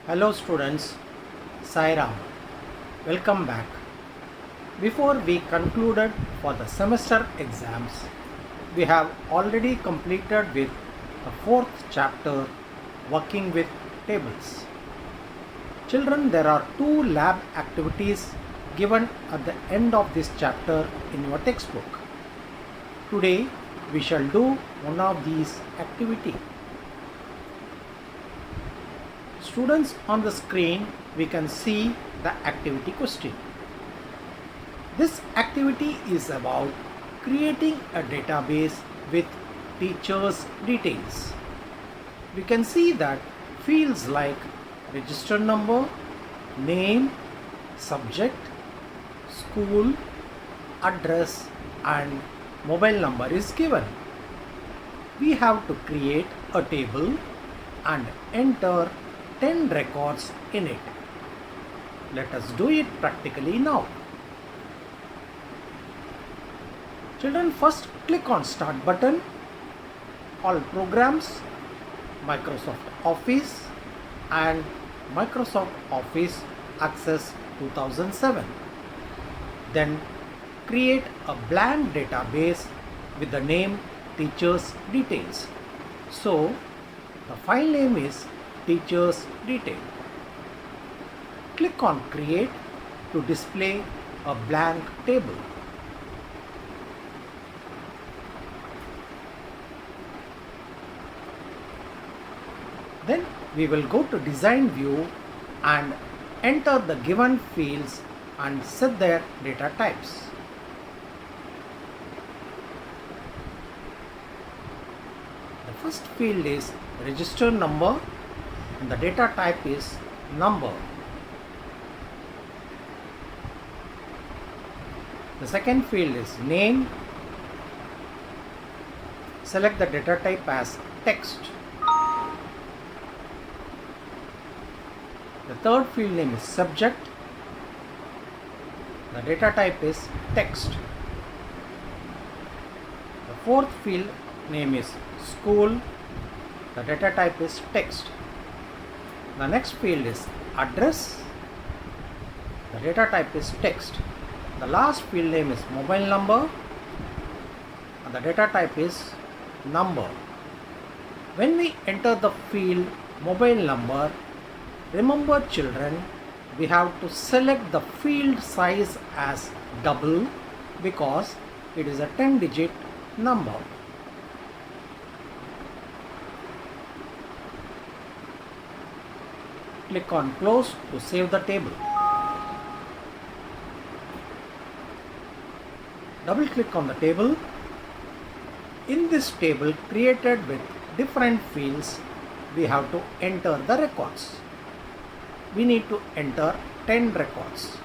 Hello students, Sai Ram. Welcome back. Before we concluded for the semester exams, we have already completed with the fourth chapter, working with tables. Children, there are two lab activities given at the end of this chapter in your textbook. Today we shall do one of these activities. Students, on the screen we can see the activity question. This activity is about creating a database with teachers' details. We can see that fields like register number, name, subject, school, address and mobile number is given. We have to create a table and enter 10 records in it. Let us do it practically now. Children, first click on Start button, All Programs, Microsoft Office and Microsoft Office Access 2007. Then create a blank database with the name Teachers Details. So the file name is Teachers Detail. Click on Create to display a blank table. Then we will go to Design View and enter the given fields and set their data types. The first field is register number and the data type is number. The second field is name. Select the data type as text. The third field name is subject. The data type is text. The fourth field name is school. The data type is text. The next field is address. The data type is text. The last field name is mobile number and the data type is number. When we enter the field mobile number, remember children, we have to select the field size as double because it is a 10-digit number. Click on Close to save the table. Double click on the table. In this table created with different fields, we have to enter the records. We need to enter 10 records.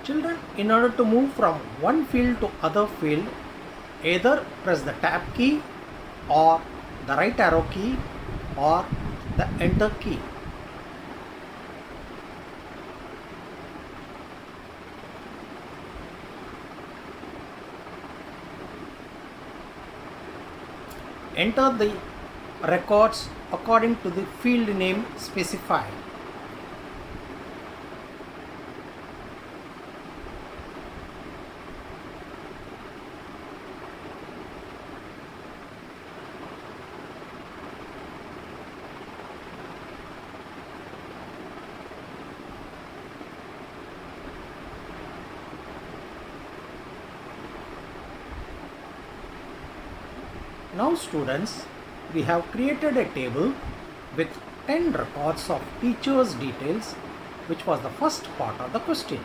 Children, in order to move from one field to other field, either press the tab key or the right arrow key or the enter key. Enter the records according to the field name specified. Now students, we have created a table with 10 records of teachers' details, which was the first part of the question.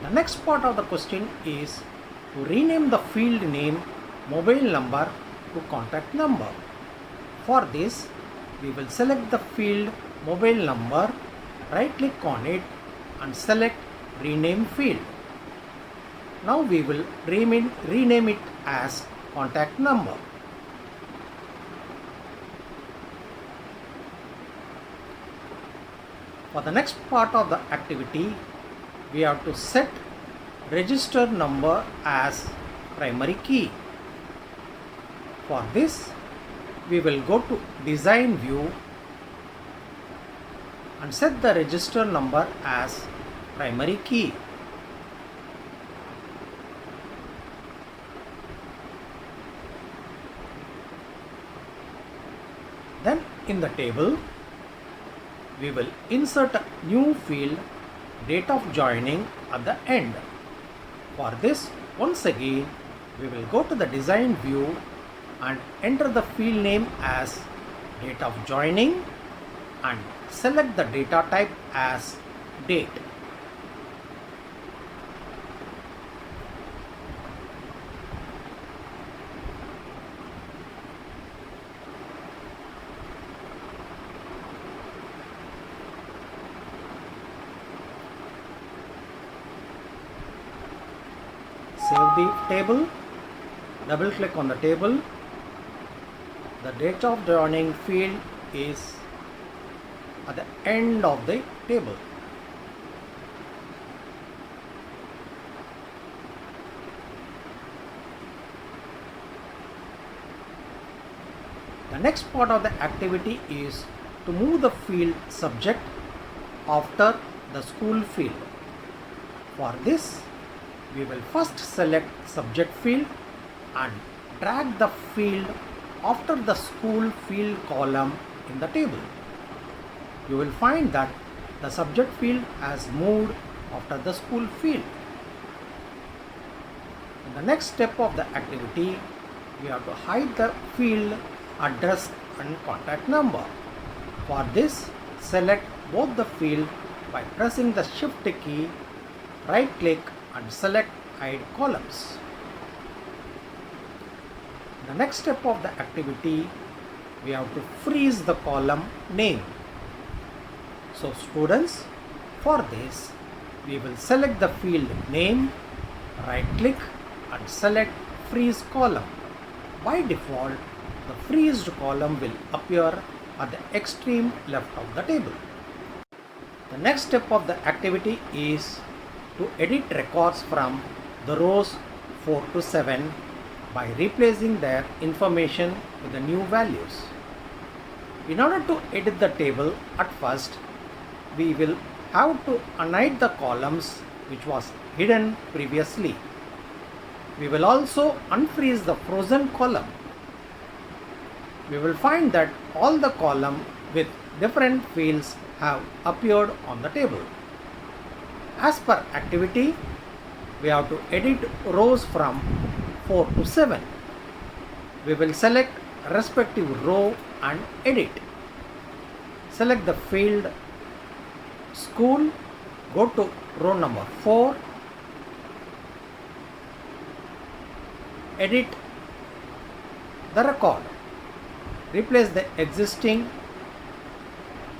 The next part of the question is to rename the field name mobile number to contact number. For this, we will select the field mobile number, right click on it and select rename field. Now we will rename it as contact number. For the next part of the activity, we have to set register number as primary key. For this, we will go to design view and set the register number as primary key. Then in the table, we will insert a new field, date of joining, at the end. For this, once again, we will go to the design view and enter the field name as date of joining and select the data type as date. Save the table, double click on the table. The date of joining field is at the end of the table. The next part of the activity is to move the field subject after the school field. For this, we will first select subject field and drag the field after the school field column in the table. You will find that the subject field has moved after the school field. In the next step of the activity, we have to hide the field address and contact number. For this, select both the field by pressing the shift key, right click and select hide columns. The next step of the activity, we have to freeze the column name. So students, for this, we will select the field name, right click and select freeze column. By default, the freezed column will appear at the extreme left of the table. The next step of the activity is to edit records from the rows 4 to 7 by replacing their information with the new values. In order to edit the table, at first we will have to unhide the columns which was hidden previously. We will also unfreeze the frozen column. We will find that all the columns with different fields have appeared on the table. As per activity, we have to edit rows from 4 to 7. We will select respective row and edit. Select the field school, go to row number 4, edit the record. Replace the existing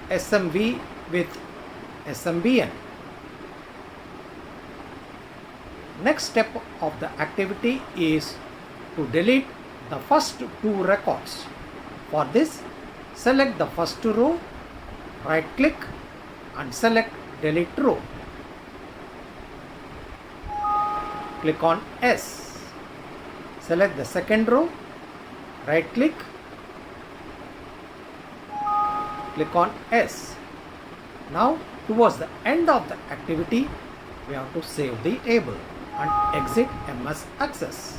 SMV with SMBN. Next step of the activity is to delete the first 2 records. For this, select the first row, right click and select delete row. Click on S. Select the second row, right click, click on S. Now towards the end of the activity, we have to save the table and exit MS Access.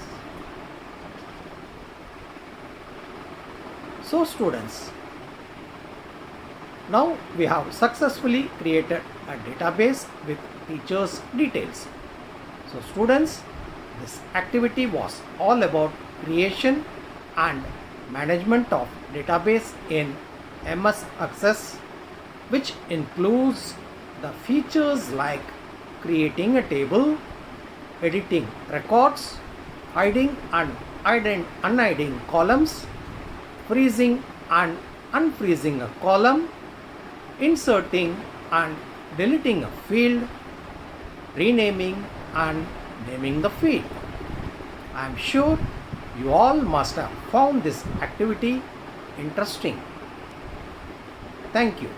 So students, now we have successfully created a database with teachers' details. So students, this activity was all about creation and management of database in MS Access, which includes the features like creating a table, editing records, hiding and unhiding columns, freezing and unfreezing a column, inserting and deleting a field, renaming and naming the field. I am sure you all must have found this activity interesting. Thank you.